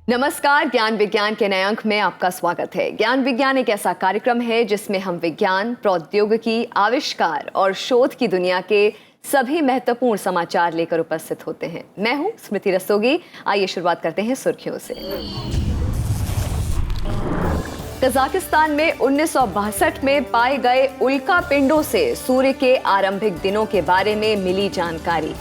नमस्कार, ज्ञान विज्ञान के नए अंक में आपका स्वागत है। ज्ञान विज्ञान एक ऐसा कार्यक्रम है जिसमें हम विज्ञान, प्रौद्योगिकी, आविष्कार और शोध की दुनिया के सभी महत्वपूर्ण समाचार लेकर उपस्थित होते हैं। मैं हूं स्मृति रस्तोगी। आइए शुरुआत करते हैं सुर्खियों से। कजाकिस्तान में 1962 में पाए गए उल्का पिंडों से सूर्य के आरंभिक दिनों के बारे में मिली जानकारी।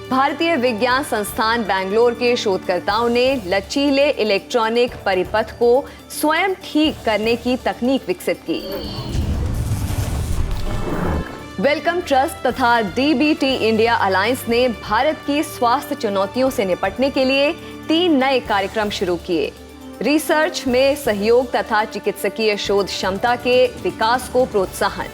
भारतीय विज्ञान संस्थान बेंगलोर के शोधकर्ताओं ने लचीले इलेक्ट्रॉनिक परिपथ को स्वयं ठीक करने की तकनीक विकसित की। वेलकम ट्रस्ट तथा डीबीटी इंडिया अलायंस ने भारत की स्वास्थ्य चुनौतियों से निपटने के लिए 3 नए कार्यक्रम शुरू किए। रिसर्च में सहयोग तथा चिकित्सकीय शोध क्षमता के विकास को प्रोत्साहन।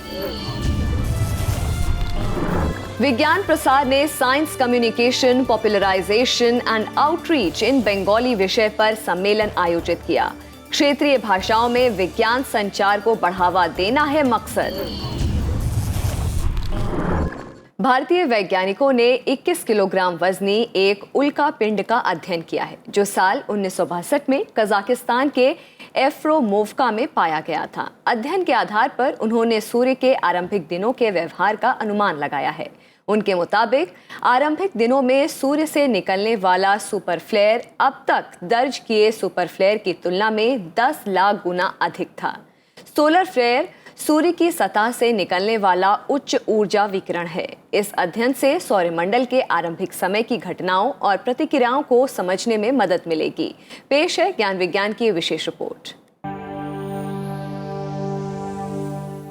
विज्ञान प्रसार ने science communication, popularisation and outreach इन बंगाली विषय पर सम्मेलन आयोजित किया। क्षेत्रीय भाषाओं में विज्ञान संचार को बढ़ावा देना है मकसद। भारतीय वैज्ञानिकों ने 21 किलोग्राम वजनी एक उल्का पिंड का अध्ययन किया है जो साल 1962 में कजाकिस्तान के एफ्रोमोवका में पाया गया था। अध्ययन के आधार पर उन्होंने सूर्य के आरंभिक दिनों के व्यवहार का अनुमान लगाया है। उनके मुताबिक आरंभिक दिनों में सूर्य से निकलने वाला सुपर फ्लेयर अब तक दर्ज किए सुपर फ्लेयर की तुलना में 10 लाख गुना अधिक था। सोलर फ्लेयर सूर्य की सतह से निकलने वाला उच्च ऊर्जा विकिरण है। इस अध्ययन से सौरमंडल के आरंभिक समय की घटनाओं और प्रतिक्रियाओं को समझने में मदद मिलेगी। पेश है ज्ञान विज्ञान की विशेष रिपोर्ट।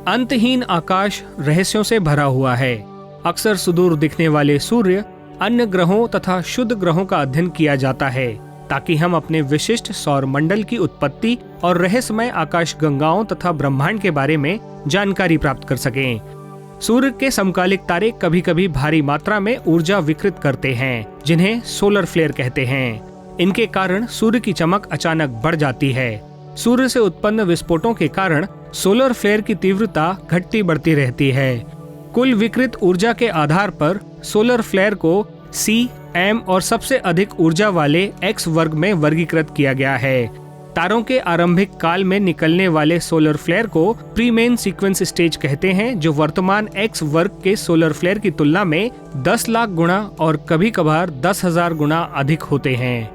अंतहीन आकाश रहस्यों से भरा हुआ है। अक्सर सुदूर दिखने वाले सूर्य, अन्य ग्रहों तथा शुद्ध ग्रहों का अध्ययन किया जाता है ताकि हम अपने विशिष्ट सौर मंडल की उत्पत्ति और रहस्यमय आकाश गंगाओं तथा ब्रह्मांड के बारे में जानकारी प्राप्त कर सकें। सूर्य के समकालिक तारे कभी कभी भारी मात्रा में ऊर्जा विकृत करते हैं जिन्हें सोलर फ्लेयर कहते हैं। इनके कारण सूर्य की चमक अचानक बढ़ जाती है। सूर्य से उत्पन्न विस्फोटों के कारण सोलर फ्लेयर की तीव्रता घटती बढ़ती रहती है। कुल विकृत ऊर्जा के आधार पर सोलर फ्लेयर को C, M और सबसे अधिक ऊर्जा वाले X वर्ग में वर्गीकृत किया गया है। तारों के आरंभिक काल में निकलने वाले सोलर फ्लेयर को प्री मेन सीक्वेंस स्टेज कहते हैं जो वर्तमान X वर्ग के सोलर फ्लेयर की तुलना में 10 लाख गुना और कभी कभार 10,000 गुना अधिक होते हैं।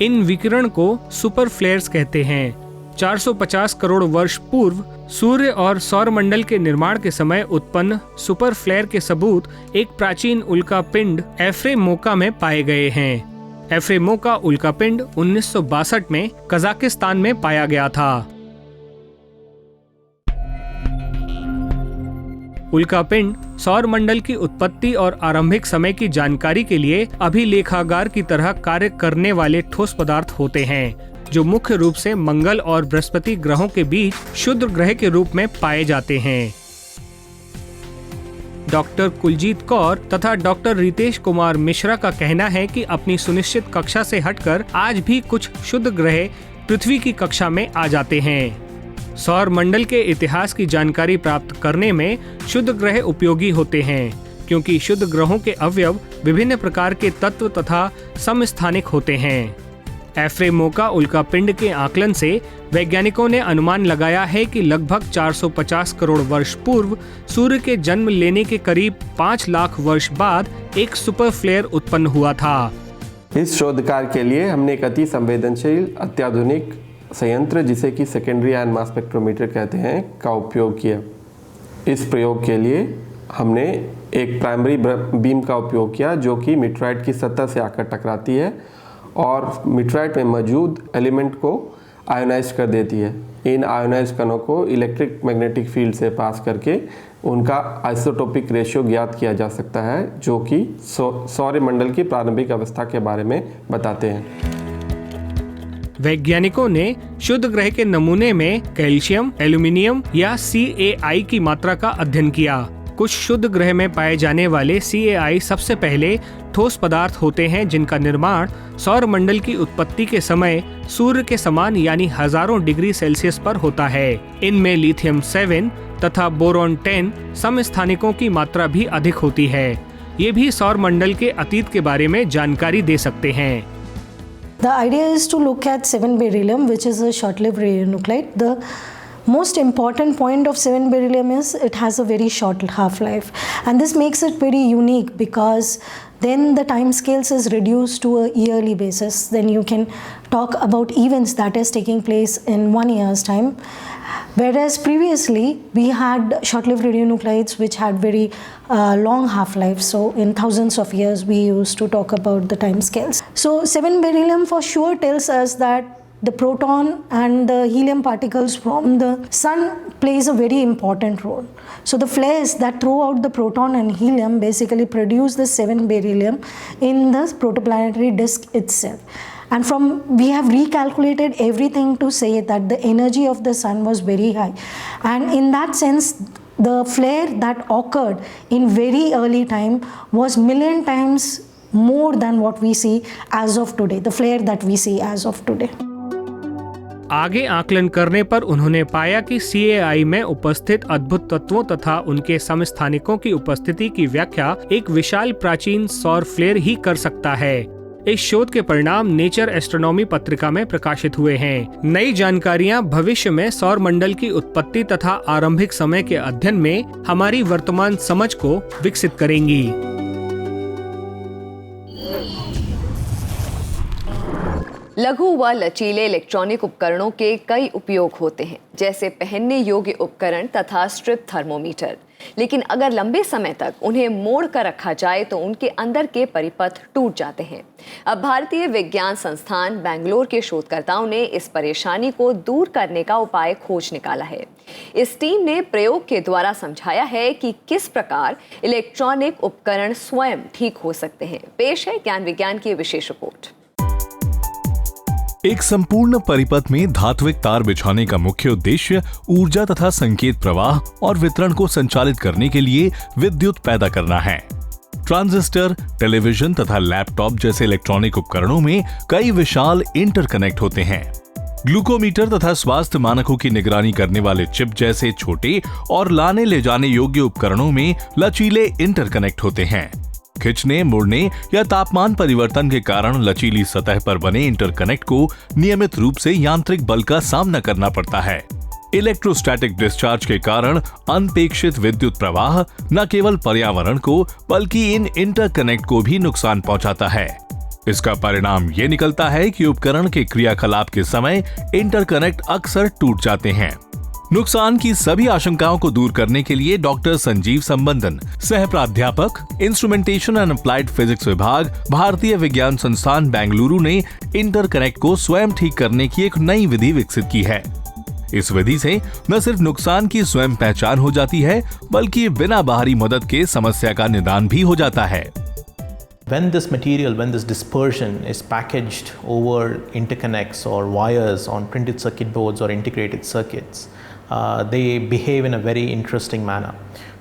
इन विकिरण को सुपर फ्लेयर्स कहते हैं। 450 करोड़ वर्ष पूर्व सूर्य और सौरमंडल के निर्माण के समय उत्पन्न सुपर फ्लेयर के सबूत एक प्राचीन उल्का पिंड एफ्रेमोवका में पाए गए हैं। एफ्रेमोवका उल्का पिंड 1962 में कजाकिस्तान में पाया गया था। उल्का पिंड सौरमंडल की उत्पत्ति और आरंभिक समय की जानकारी के लिए अभिलेखागार की तरह कार्य करने वाले ठोस पदार्थ होते हैं जो मुख्य रूप से मंगल और बृहस्पति ग्रहों के बीच शुद्ध ग्रह के रूप में पाए जाते हैं। डॉक्टर कुलजीत कौर तथा डॉक्टर रितेश कुमार मिश्रा का कहना है कि अपनी सुनिश्चित कक्षा से हटकर आज भी कुछ शुद्ध ग्रह पृथ्वी की कक्षा में आ जाते हैं। सौर मंडल के इतिहास की जानकारी प्राप्त करने में शुद्ध ग्रह उपयोगी होते हैं क्योंकि शुद्ध ग्रहों के अवयव विभिन्न प्रकार के तत्व तथा समस्थानिक होते हैं। एफ्रेमोवका उल्का पिंड के आकलन से वैज्ञानिकों ने अनुमान लगाया है कि लगभग 450 करोड़ वर्ष पूर्व सूर्य के जन्म लेने के करीब 5 लाख वर्ष बाद एक सुपर फ्लेयर उत्पन्न हुआ था। इस शोध कार्य के लिए हमने एक अति संवेदनशील अत्याधुनिक संयंत्र जिसे कि सेकेंडरी आयन मास स्पेक्ट्रोमीटर कहते हैं का उपयोग किया। इस प्रयोग के लिए हमने एक प्राइमरी बीम का उपयोग किया जो कि मीटराइट की सतह से आकर टकराती है और मीटराइट में मौजूद एलिमेंट को आयोनाइज कर देती है। इन आयोनाइज कणों को इलेक्ट्रिक मैग्नेटिक फील्ड से पास करके उनका आइसोटोपिक रेशियो ज्ञात किया जा सकता है जो कि सौरमंडल की प्रारंभिक अवस्था के बारे में बताते हैं। वैज्ञानिकों ने शुद्ध ग्रह के नमूने में कैल्शियम, एल्यूमिनियम या CaI की मात्रा का अध्ययन किया। कुछ शुद्ध ग्रह में पाए जाने वाले CaI सबसे पहले ठोस पदार्थ होते हैं जिनका निर्माण सौरमंडल की उत्पत्ति के समय सूर्य के समान यानी हजारों डिग्री सेल्सियस पर होता है। इनमें लिथियम 7 तथा बोरॉन 10 समस्थानिकों की मात्रा भी अधिक होती है। ये भी सौर मंडल के अतीत के बारे में जानकारी दे सकते हैं। The idea is to look at 7 beryllium, which is a short-lived radionuclide. The most important point of 7 beryllium is it has a very short half-life, and this makes it very unique because then the time scales is reduced to a yearly basis. Then you can talk about events that is taking place in 1 year's time, whereas previously we had short-lived radionuclides which had very long half-life. So in thousands of years we used to talk about the time scales. So 7 beryllium for sure tells us that the proton and the helium particles from the sun plays a very important role. So the flares that throw out the proton and helium basically produce the 7 beryllium in the protoplanetary disk itself. And we have recalculated everything to say that the energy of the sun was very high. And in that sense, the flare that occurred in very early time was million times more than what we see as of today, the flare that we see as of today. आगे आकलन करने पर उन्होंने पाया कि CAI में उपस्थित अद्भुत तत्वों तथा उनके समस्थानिकों की उपस्थिति की व्याख्या एक विशाल प्राचीन सौर फ्लेयर ही कर सकता है। इस शोध के परिणाम नेचर एस्ट्रोनॉमी पत्रिका में प्रकाशित हुए हैं। नई जानकारियां भविष्य में सौर मंडल की उत्पत्ति तथा आरंभिक समय के अध्ययन में हमारी वर्तमान समझ को विकसित करेंगी। लघु व लचीले इलेक्ट्रॉनिक उपकरणों के कई उपयोग होते हैं, जैसे पहनने योग्य उपकरण तथा स्ट्रिप थर्मोमीटर। लेकिन अगर लंबे समय तक उन्हें मोड़ कर रखा जाए तो उनके अंदर के परिपथ टूट जाते हैं। अब भारतीय विज्ञान संस्थान बेंगलोर के शोधकर्ताओं ने इस परेशानी को दूर करने का उपाय खोज निकाला है। इस टीम ने प्रयोग के द्वारा समझाया है कि किस प्रकार इलेक्ट्रॉनिक उपकरण स्वयं ठीक हो सकते हैं। पेश है ज्ञान विज्ञान की विशेष रिपोर्ट। एक संपूर्ण परिपथ में धात्विक तार बिछाने का मुख्य उद्देश्य ऊर्जा तथा संकेत प्रवाह और वितरण को संचालित करने के लिए विद्युत पैदा करना है। ट्रांजिस्टर, टेलीविजन तथा लैपटॉप जैसे इलेक्ट्रॉनिक उपकरणों में कई विशाल इंटरकनेक्ट होते हैं। ग्लूकोमीटर तथा स्वास्थ्य मानकों की निगरानी करने वाले चिप जैसे छोटे और लाने ले जाने योग्य उपकरणों में लचीले इंटरकनेक्ट होते हैं। खिंचने, मुड़ने या तापमान परिवर्तन के कारण लचीली सतह पर बने इंटरकनेक्ट को नियमित रूप से यांत्रिक बल का सामना करना पड़ता है। इलेक्ट्रोस्टैटिक डिस्चार्ज के कारण अनपेक्षित विद्युत प्रवाह न केवल पर्यावरण को बल्कि इन इंटरकनेक्ट को भी नुकसान पहुंचाता है। इसका परिणाम ये निकलता है कि उपकरण के क्रियाकलाप के समय इंटरकनेक्ट अक्सर टूट जाते हैं। नुकसान की सभी आशंकाओं को दूर करने के लिए डॉक्टर संजीव संबंदन, सह प्राध्यापक, इंस्ट्रूमेंटेशन एंड अप्लाइड फिजिक्स विभाग, भारतीय विज्ञान संस्थान बेंगलुरु ने इंटरकनेक्ट को स्वयं ठीक करने की एक नई विधि विकसित की है। इस विधि से न सिर्फ नुकसान की स्वयं पहचान हो जाती है, बल्कि बिना बाहरी मदद के समस्या का निदान भी हो जाता है। When this material, when this dispersion is packaged over interconnects or wires on printed circuit boards or integrated circuits, they behave in a very interesting manner.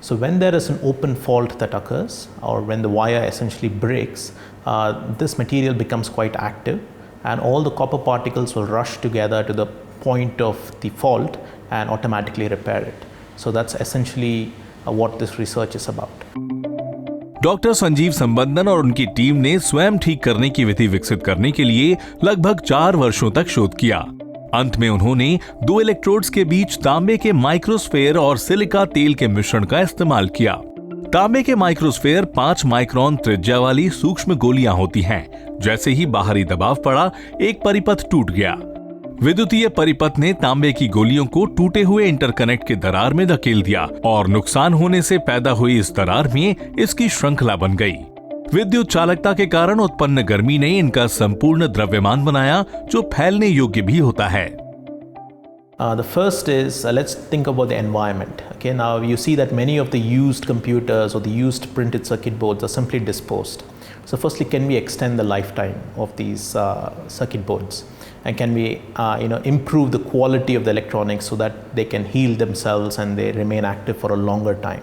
So when there is an open fault that occurs, or when the wire essentially breaks, this material becomes quite active, and all the copper particles will rush together to the point of the fault and automatically repair it. So that's essentially what this research is about. Doctor Sanjeev Sambandan और उनकी team ने स्वयं ठीक करने की विधि विकसित करने के लिए लगभग 4 वर्षों तक शोध किया। अंत में उन्होंने 2 इलेक्ट्रोड्स के बीच तांबे के माइक्रोस्फेयर और सिलिका तेल के मिश्रण का इस्तेमाल किया। तांबे के माइक्रोस्फेयर 5 माइक्रोन त्रिज्या वाली सूक्ष्म गोलियां होती हैं। जैसे ही बाहरी दबाव पड़ा, एक परिपथ टूट गया। विद्युतीय परिपथ ने तांबे की गोलियों को टूटे हुए इंटरकनेक्ट के दरार में धकेल दिया और नुकसान होने से पैदा हुई इस दरार में इसकी श्रृंखला बन गई। विद्युत चालकता के कारण उत्पन्न गर्मी ने इनका संपूर्ण द्रव्यमान बनाया, जो फैलने योग्य भी होता है। The first is, let's think about the environment. Okay, now you see that many of the used computers or the used printed circuit boards are simply disposed. So firstly, can we extend the lifetime of these circuit boards? And can we improve the quality of the electronics so that they can heal themselves and they remain active for a longer time?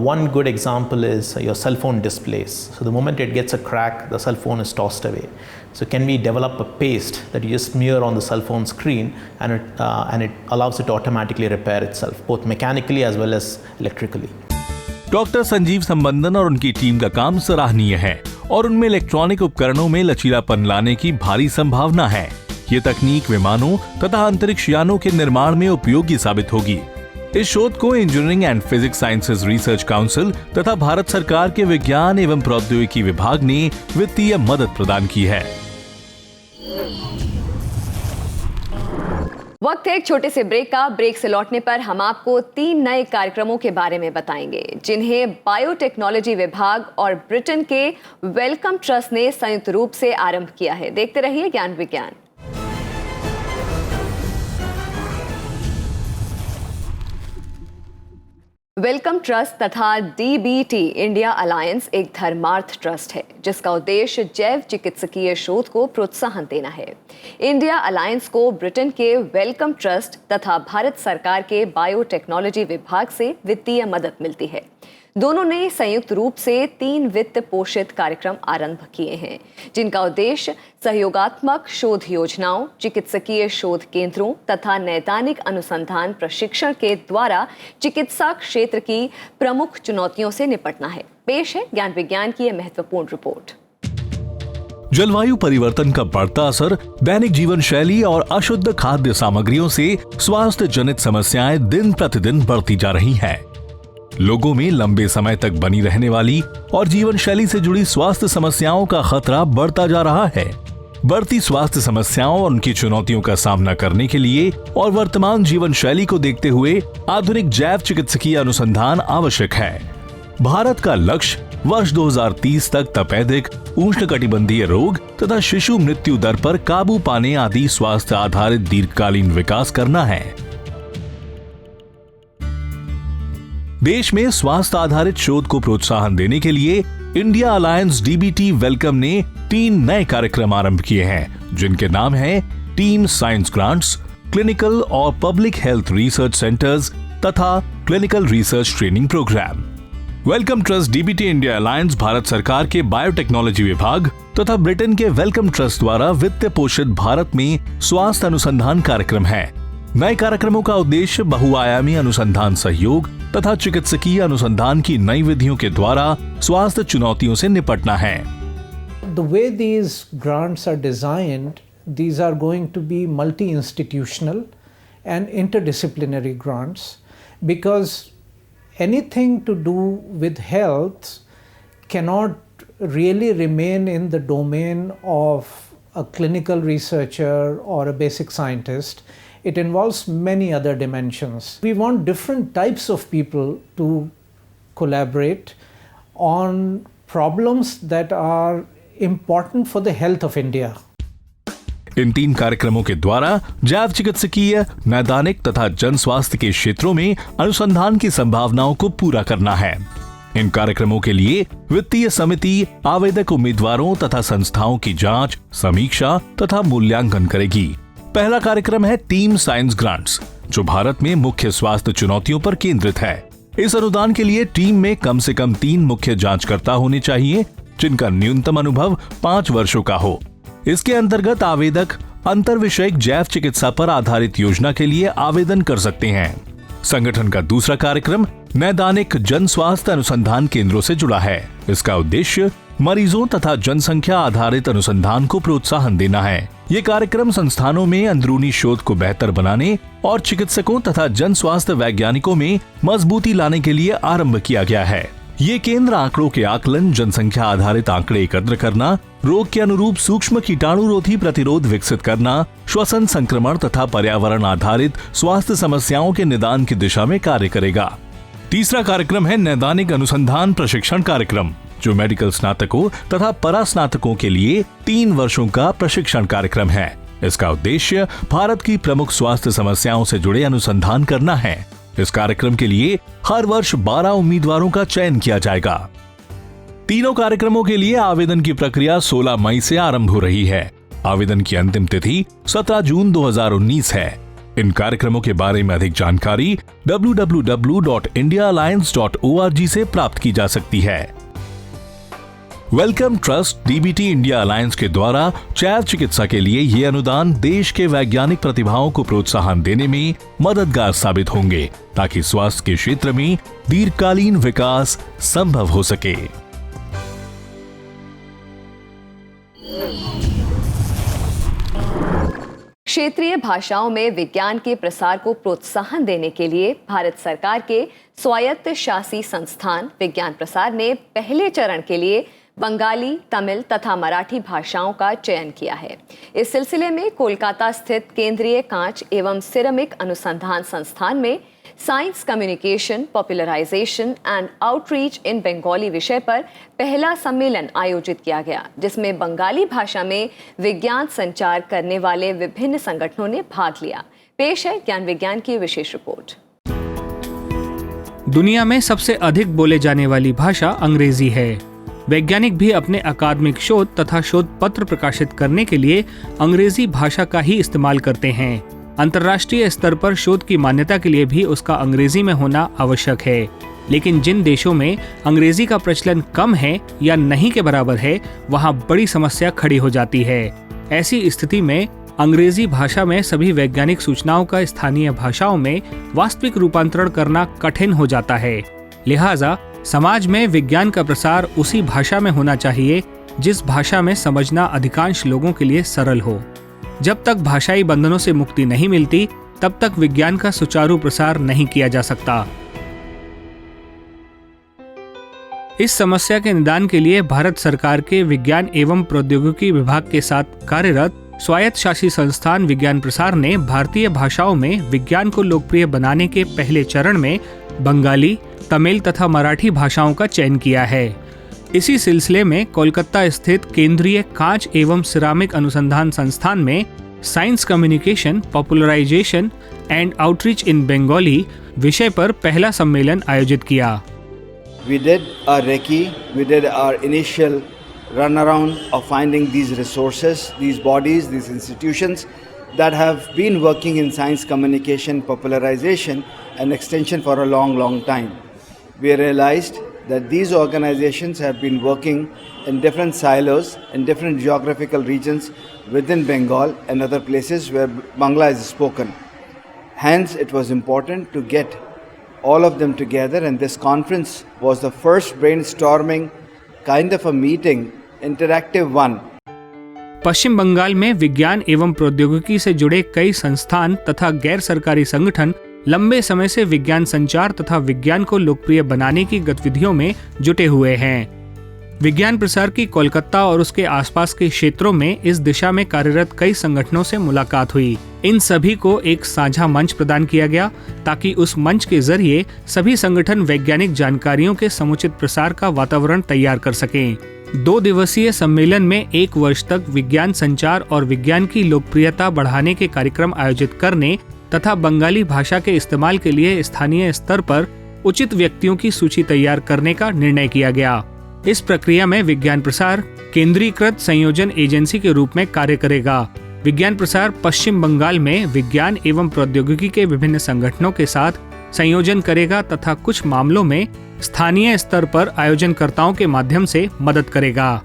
One good example is your cell phone displays. So the moment it gets a crack, the cell phone is tossed away. So can we develop a paste that you just smear on the cell phone screen and it allows it to automatically repair itself, both mechanically as well as electrically? Doctor Sanjeev Sambandhan और उनकी team का काम सराहनीय है और उनमें electronic उपकरणों में लचीलापन लाने की भारी संभावना है। ये तकनीक विमानों तथा अंतरिक्ष यानों के निर्माण में उपयोगी साबित होगी। इस शोध को engineering and physics sciences research council तथा भारत सरकार के विज्ञान एवं प्रौद्योगिकी विभाग ने वित्तीय मदद प्रदान की है। वक्त है एक छोटे से ब्रेक का। ब्रेक से लौटने पर हम आपको 3 नए कार्यक्रमों के बारे में बताएंगे जिन्हें बायोटेक्नोलॉजी विभाग और ब्रिटेन के वेलकम ट्रस्ट ने संयुक्त रूप से आरंभ किया है। देखते रहिए ज्ञान विज्ञान। वेलकम ट्रस्ट तथा DBT इंडिया अलायंस एक धर्मार्थ ट्रस्ट है जिसका उद्देश्य जैव चिकित्सकीय शोध को प्रोत्साहन देना है। इंडिया अलायंस को ब्रिटेन के वेलकम ट्रस्ट तथा भारत सरकार के बायोटेक्नोलॉजी विभाग से वित्तीय मदद मिलती है। दोनों ने संयुक्त रूप से 3 वित्त पोषित कार्यक्रम आरंभ किए हैं जिनका उद्देश्य सहयोगात्मक शोध योजनाओं, चिकित्सकीय शोध केंद्रों तथा नैदानिक अनुसंधान प्रशिक्षण के द्वारा चिकित्सा क्षेत्र की प्रमुख चुनौतियों से निपटना है। पेश है ज्ञान विज्ञान की यह महत्वपूर्ण रिपोर्ट। जलवायु परिवर्तन का बढ़ता असर, दैनिक जीवन शैली और अशुद्ध खाद्य सामग्रियों से स्वास्थ्य जनित समस्याएं दिन प्रतिदिन बढ़ती जा रही हैं। लोगों में लंबे समय तक बनी रहने वाली और जीवन शैली से जुड़ी स्वास्थ्य समस्याओं का खतरा बढ़ता जा रहा है। बढ़ती स्वास्थ्य समस्याओं और उनकी चुनौतियों का सामना करने के लिए और वर्तमान जीवन शैली को देखते हुए आधुनिक जैव चिकित्सकीय अनुसंधान आवश्यक है। भारत का लक्ष्य वर्ष 2030 तक तपेदिक, उष्णकटिबंधीय रोग तथा शिशु मृत्यु दर पर काबू पाने आदि स्वास्थ्य आधारित दीर्घकालीन विकास करना है। देश में स्वास्थ्य आधारित शोध को प्रोत्साहन देने के लिए इंडिया अलायंस DBT वेलकम ने 3 नए कार्यक्रम आरंभ किए हैं जिनके नाम हैं टीम साइंस ग्रांट्स, क्लिनिकल और पब्लिक हेल्थ रिसर्च सेंटर्स तथा clinical research training programme. Wellcome Trust DBT India Alliance Bharat सरकार के बायोटेक्नोलॉजी विभाग तथा ब्रिटेन के वेलकम ट्रस्ट द्वारा वित्त पोषित भारत में स्वास्थ्य अनुसंधान कार्यक्रम है। नए कार्यक्रमों का उद्देश्य बहुआयामी अनुसंधान सहयोग तथा चिकित्सकीय अनुसंधान की नई विधियों के द्वारा स्वास्थ्य चुनौतियों से निपटना है। The way these grants are designed, these are going to be multi-institutional and interdisciplinary grants because anything to do with health cannot really remain in the domain of a clinical researcher or a basic scientist. It involves many other dimensions. We want different types of people to collaborate on problems that are important for the health of India. इन 3 कार्यक्रमों के द्वारा जैव चिकित्सकीय, नैदानिक तथा जन स्वास्थ्य के क्षेत्रों में अनुसंधान की संभावनाओं को पूरा करना है। इन कार्यक्रमों के लिए वित्तीय समिति आवेदक उम्मीदवारों तथा संस्थाओं की जांच, समीक्षा तथा मूल्यांकन करेगी। पहला कार्यक्रम है टीम साइंस ग्रांट्स जो भारत में मुख्य स्वास्थ्य चुनौतियों पर केंद्रित है। इस अनुदान के लिए टीम में कम से कम 3 मुख्य जांचकर्ता होने चाहिए जिनका न्यूनतम अनुभव 5 वर्षों का हो। इसके अंतर्गत आवेदक अंतर विषयक जैव चिकित्सा पर आधारित योजना के लिए आवेदन कर सकते हैं। संगठन का दूसरा कार्यक्रम नैदानिक जन स्वास्थ्य अनुसंधान केंद्रों से जुड़ा है। इसका उद्देश्य मरीजों तथा जनसंख्या आधारित अनुसंधान को प्रोत्साहन देना है। ये कार्यक्रम संस्थानों में अंदरूनी शोध को बेहतर बनाने और चिकित्सकों तथा जन स्वास्थ्य वैज्ञानिकों में मजबूती लाने के लिए आरंभ किया गया है। ये केंद्र आंकड़ों के आकलन, जनसंख्या आधारित आंकड़े एकत्र करना, रोग के अनुरूप सूक्ष्म कीटाणुरोधी प्रतिरोध विकसित करना, श्वसन संक्रमण तथा पर्यावरण आधारित स्वास्थ्य समस्याओं के निदान की दिशा में कार्य करेगा। तीसरा कार्यक्रम है नैदानिक अनुसंधान प्रशिक्षण कार्यक्रम जो मेडिकल स्नातकों तथा परास्नातकों के लिए 3 वर्षों का प्रशिक्षण कार्यक्रम है। इसका उद्देश्य भारत की प्रमुख स्वास्थ्य समस्याओं से जुड़े अनुसंधान करना है। इस कार्यक्रम के लिए हर वर्ष 12 उम्मीदवारों का चयन किया जाएगा। तीनों कार्यक्रमों के लिए आवेदन की प्रक्रिया 16 मई से आरंभ हो रही है। आवेदन की अंतिम तिथि 17 जून 2019 है। इन कार्यक्रमों के बारे में अधिक जानकारी www.indiaalliance.org से प्राप्त की जा सकती है। Wellcome Trust DBT India alliance के द्वारा चैर चिकित्सा के लिए ये अनुदान देश के वैज्ञानिक प्रतिभाओं को प्रोत्साहन देने में मददगार साबित होंगे ताकि स्वास्थ्य के क्षेत्र में दीर्घकालीन विकास संभव हो सके। क्षेत्रीय भाषाओं में विज्ञान के प्रसार को प्रोत्साहन देने के लिए भारत सरकार के स्वायत्त शासी संस्थान विज्ञान प्रसार ने पहले चरण के लिए बंगाली, तमिल तथा मराठी भाषाओं का चयन किया है। इस सिलसिले में कोलकाता स्थित केंद्रीय कांच एवं सिरेमिक अनुसंधान संस्थान में science communication, popularisation and outreach इन बंगाली विषय पर पहला सम्मेलन आयोजित किया गया, जिसमें बंगाली भाषा में विज्ञान संचार करने वाले विभिन्न संगठनों ने भाग लिया। पेश है ज्ञान विज्ञान की विशेष रिपोर्ट। दुनिया में सबसे अधिक बोले जाने वाली भाषा अंग्रेजी है। वैज्ञानिक भी अपने अकादमिक शोध तथा शोध पत्र प्रकाशित करने के लिए अंग्रेजी भाषा का ही इस्तेमाल करते हैं। अंतर्राष्ट्रीय स्तर पर शोध की मान्यता के लिए भी उसका अंग्रेजी में होना आवश्यक है। लेकिन जिन देशों में अंग्रेजी का प्रचलन कम है या नहीं के बराबर है, वहाँ बड़ी समस्या खड़ी हो जाती है। ऐसी स्थिति में अंग्रेजी भाषा में सभी वैज्ञानिक सूचनाओं का स्थानीय भाषाओं में वास्तविक रूपांतरण करना कठिन हो जाता है। लिहाजा समाज में विज्ञान का प्रसार उसी भाषा में होना चाहिए जिस भाषा में समझना अधिकांश लोगों के लिए सरल हो। जब तक भाषाई बंधनों से मुक्ति नहीं मिलती, तब तक विज्ञान का सुचारू प्रसार नहीं किया जा सकता। इस समस्या के निदान के लिए भारत सरकार के विज्ञान एवं प्रौद्योगिकी विभाग के साथ कार्यरत स्वायत्त शासी संस्थान विज्ञान प्रसार ने भारतीय भाषाओं में विज्ञान को लोकप्रिय बनाने के पहले चरण में बंगाली, तमिल तथा मराठी भाषाओं का चयन किया है। इसी सिलसिले में कोलकाता स्थित केंद्रीय कांच एवं सिरामिक अनुसंधान संस्थान में science communication, popularisation and outreach इन बंगाली विषय पर पहला सम्मेलन आयोजित किया। We did our recce, we did our initial run around of finding these resources, these bodies, these institutions that have been working in science communication, popularization and extension for a long time. We realized that these organizations have been working in different silos, in different geographical regions within Bengal and other places where Bangla is spoken. Hence, it was important to get all of them together, and this conference was the first brainstorming kind of a meeting, interactive one. पश्चिम बंगाल में विज्ञान एवं प्रौद्योगिकी से जुड़े कई संस्थान तथा गैर सरकारी संगठन लंबे समय से विज्ञान संचार तथा विज्ञान को लोकप्रिय बनाने की गतिविधियों में जुटे हुए हैं। विज्ञान प्रसार की कोलकाता और उसके आसपास के क्षेत्रों में इस दिशा में कार्यरत कई संगठनों से मुलाकात हुई। इन सभी को एक साझा मंच प्रदान किया गया ताकि उस मंच के जरिए सभी संगठन वैज्ञानिक जानकारियों के समुचित प्रसार का वातावरण तैयार कर सकें। 2 दिवसीय सम्मेलन में 1 वर्ष तक विज्ञान संचार और विज्ञान की लोकप्रियता बढ़ाने के कार्यक्रम आयोजित करने तथा बंगाली भाषा के इस्तेमाल के लिए स्थानीय स्तर पर उचित व्यक्तियों की सूची तैयार करने का निर्णय किया गया। इस प्रक्रिया में विज्ञान प्रसार केंद्रीकृत संयोजन एजेंसी के रूप में कार्य करेगा। विज्ञान प्रसार पश्चिम बंगाल में विज्ञान एवं प्रौद्योगिकी के विभिन्न संगठनों के साथ संयोजन करेगा तथा कुछ मामलों में स्थानीय स्तर पर आयोजनकर्ताओं के माध्यम से मदद करेगा।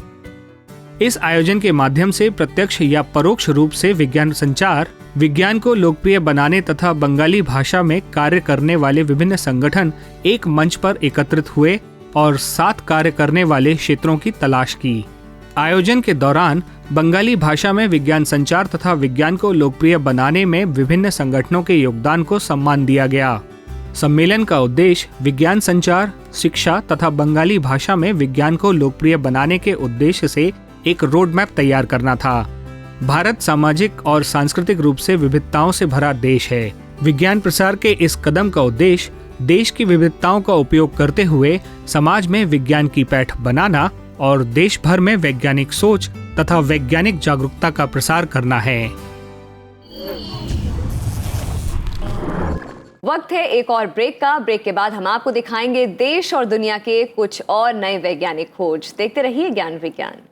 इस आयोजन के माध्यम से प्रत्यक्ष या परोक्ष रूप से विज्ञान संचार, विज्ञान को लोकप्रिय बनाने तथा बंगाली भाषा में कार्य करने वाले विभिन्न संगठन एक मंच पर एकत्रित हुए और साथ कार्य करने वाले क्षेत्रों की तलाश की। आयोजन के दौरान बंगाली भाषा में विज्ञान संचार तथा विज्ञान को लोकप्रिय बनाने में विभिन्न संगठनों के योगदान को सम्मान दिया गया। सम्मेलन का उद्देश्य विज्ञान संचार, शिक्षा तथा बंगाली भाषा में विज्ञान को लोकप्रिय बनाने के उद्देश्य से एक रोड मैप तैयार करना था। भारत सामाजिक और सांस्कृतिक रूप से विविधताओं से भरा देश है। विज्ञान प्रसार के इस कदम का उद्देश्य देश की विविधताओं का उपयोग करते हुए समाज में विज्ञान की पैठ बनाना और देश भर में वैज्ञानिक सोच तथा वैज्ञानिक जागरूकता का प्रसार करना है। वक्त है एक और ब्रेक का। ब्रेक के बाद हम आपको दिखाएंगे देश और दुनिया के कुछ और नए वैज्ञानिक खोज। देखते रहिए ज्ञान विज्ञान।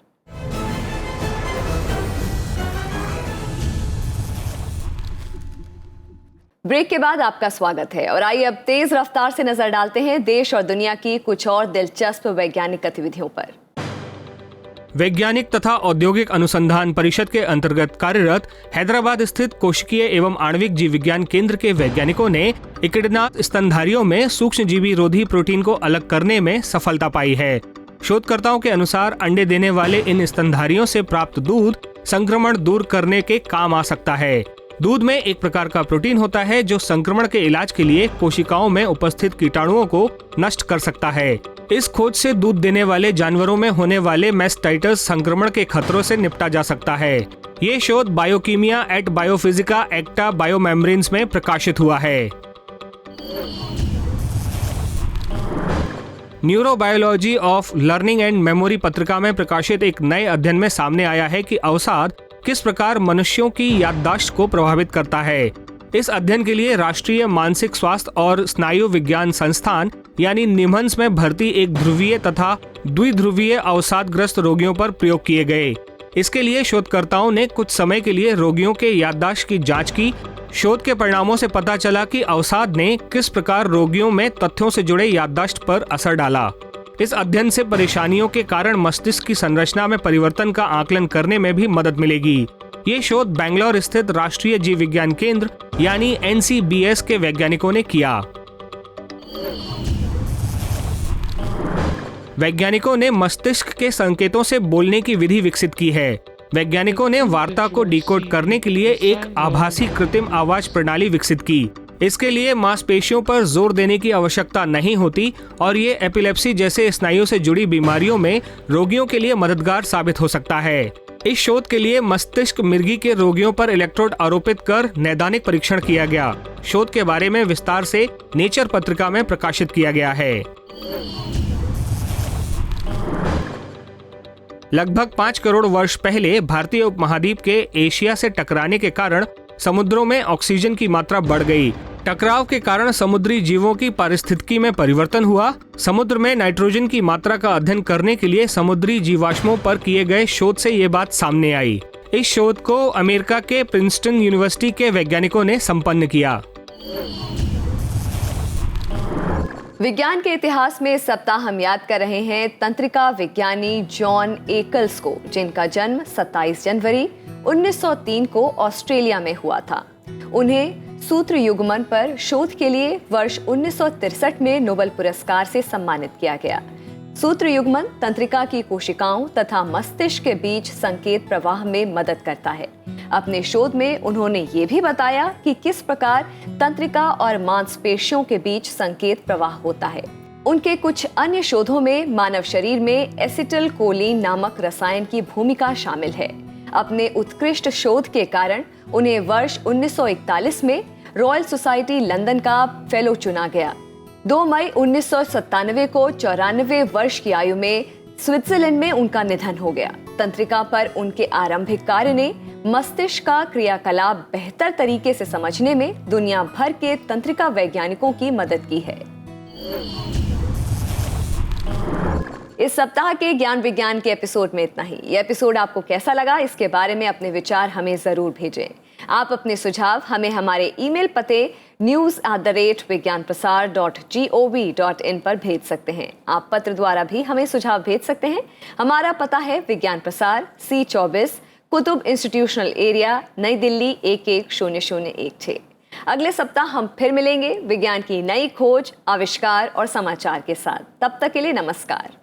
ब्रेक के बाद आपका स्वागत है और आइए अब तेज रफ्तार से नजर डालते हैं देश और दुनिया की कुछ और दिलचस्प वैज्ञानिक गतिविधियों पर। वैज्ञानिक तथा औद्योगिक अनुसंधान परिषद के अंतर्गत कार्यरत हैदराबाद स्थित कोशिकीय एवं आणविक जीव विज्ञान केंद्र के वैज्ञानिकों ने इकिडनाथ स्तनधारियों में सूक्ष्मजीवी रोधी प्रोटीन को अलग करने में सफलता पाई है। शोधकर्ताओं के अनुसार अंडे देने वाले इन स्तनधारियों से प्राप्त दूध संक्रमण दूर करने के काम आ सकता है। दूध में एक प्रकार का प्रोटीन होता है जो संक्रमण के इलाज के लिए कोशिकाओं में उपस्थित कीटाणुओं को नष्ट कर सकता है। इस खोज से दूध देने वाले जानवरों में होने वाले मैस्टाइटिस संक्रमण के खतरों से निपटा जा सकता है। ये शोध बायोकीमिया एट बायोफिजिका एक्टा बायोमेम्ब्रेन्स में प्रकाशित हुआ है। Neurobiology of learning and memory पत्रिका में प्रकाशित एक नए अध्ययन में सामने आया है कि अवसाद किस प्रकार मनुष्यों की याददाश्त को प्रभावित करता है। इस अध्ययन के लिए राष्ट्रीय मानसिक स्वास्थ्य और स्नायु विज्ञान संस्थान यानी निम्हांस में भर्ती एक ध्रुवीय तथा द्विध्रुवीय अवसादग्रस्त रोगियों पर प्रयोग किए गए। इसके लिए शोधकर्ताओं ने कुछ समय के लिए रोगियों के याददाश्त की जांच की। शोध के परिणामों से पता चला कि अवसाद ने किस प्रकार रोगियों में तथ्यों से जुड़े याददाश्त पर असर डाला। इस अध्ययन से परेशानियों के कारण मस्तिष्क की संरचना में परिवर्तन का आकलन करने में भी मदद मिलेगी। ये शोध बेंगलोर स्थित राष्ट्रीय जीव विज्ञान केंद्र यानी NCBS के वैज्ञानिकों ने किया। वैज्ञानिकों ने मस्तिष्क के संकेतों से बोलने की विधि विकसित की है। वैज्ञानिकों ने वार्ता को डिकोड करने के लिए एक आभासी कृत्रिम आवाज प्रणाली विकसित की। इसके लिए मांसपेशियों पर जोर देने की आवश्यकता नहीं होती और ये एपिलेप्सी जैसे स्नायु से जुड़ी बीमारियों में रोगियों के लिए मददगार साबित हो सकता है। इस शोध के लिए मस्तिष्क मिर्गी के रोगियों पर इलेक्ट्रोड आरोपित कर नैदानिक परीक्षण किया गया। शोध के बारे में विस्तार से नेचर पत्रिका में प्रकाशित किया गया है। लगभग 5 करोड़ वर्ष पहले भारतीय उपमहाद्वीप के एशिया से टकराने के कारण समुद्रों में ऑक्सीजन की मात्रा बढ़ गई। टकराव के कारण समुद्री जीवों की पारिस्थितिकी में परिवर्तन हुआ। समुद्र में नाइट्रोजन की मात्रा का अध्ययन करने के लिए समुद्री जीवाश्मों पर किए गए शोध से ये बात सामने आई। इस शोध को अमेरिका के प्रिंसटन यूनिवर्सिटी के वैज्ञानिकों ने संपन्न किया। विज्ञान के इतिहास में इस सप्ताह हम याद कर रहे हैं तंत्रिका विज्ञानी जॉन एकल्स को, जिनका जन्म 27 जनवरी 1903 को ऑस्ट्रेलिया में हुआ था। उन्हें सूत्र युग्मन पर शोध के लिए वर्ष 1963 में नोबेल पुरस्कार से सम्मानित किया गया। सूत्र युग्मन तंत्रिका की कोशिकाओं तथा मस्तिष्क के बीच संकेत प्रवाह में मदद करता है। अपने शोध में उन्होंने ये भी बताया कि किस प्रकार तंत्रिका और मांसपेशियों के बीच संकेत प्रवाह होता है। उनके कुछ अन्य शोधों में मानव शरीर में एसिटिल कोलिन नामक रसायन की भूमिका शामिल है। अपने उत्कृष्ट शोध के कारण उन्हें वर्ष 1941 में रॉयल सोसाइटी लंदन का फेलो चुना गया। 2 मई 1997 को 94 वर्ष की आयु में स्विट्जरलैंड में उनका निधन हो गया। तंत्रिका पर उनके आरंभिक कार्य ने मस्तिष्क का क्रियाकलाप बेहतर तरीके से समझने में दुनिया भर के तंत्रिका वैज्ञानिकों की मदद की है। इस सप्ताह के ज्ञान विज्ञान के एपिसोड में इतना ही। ये एपिसोड आपको कैसा लगा, इसके बारे में अपने विचार हमें जरूर भेजें। आप अपने सुझाव हमें हमारे ईमेल पते news@vigyanprasar.gov.in पर भेज सकते हैं। आप पत्र द्वारा भी हमें सुझाव भेज सकते हैं। हमारा पता है विज्ञान प्रसार, C24, कुतुब इंस्टीट्यूशनल एरिया, नई दिल्ली 110016। अगले सप्ताह हम फिर मिलेंगे विज्ञान की नई खोज, आविष्कार और समाचार के साथ। तब तक के लिए नमस्कार।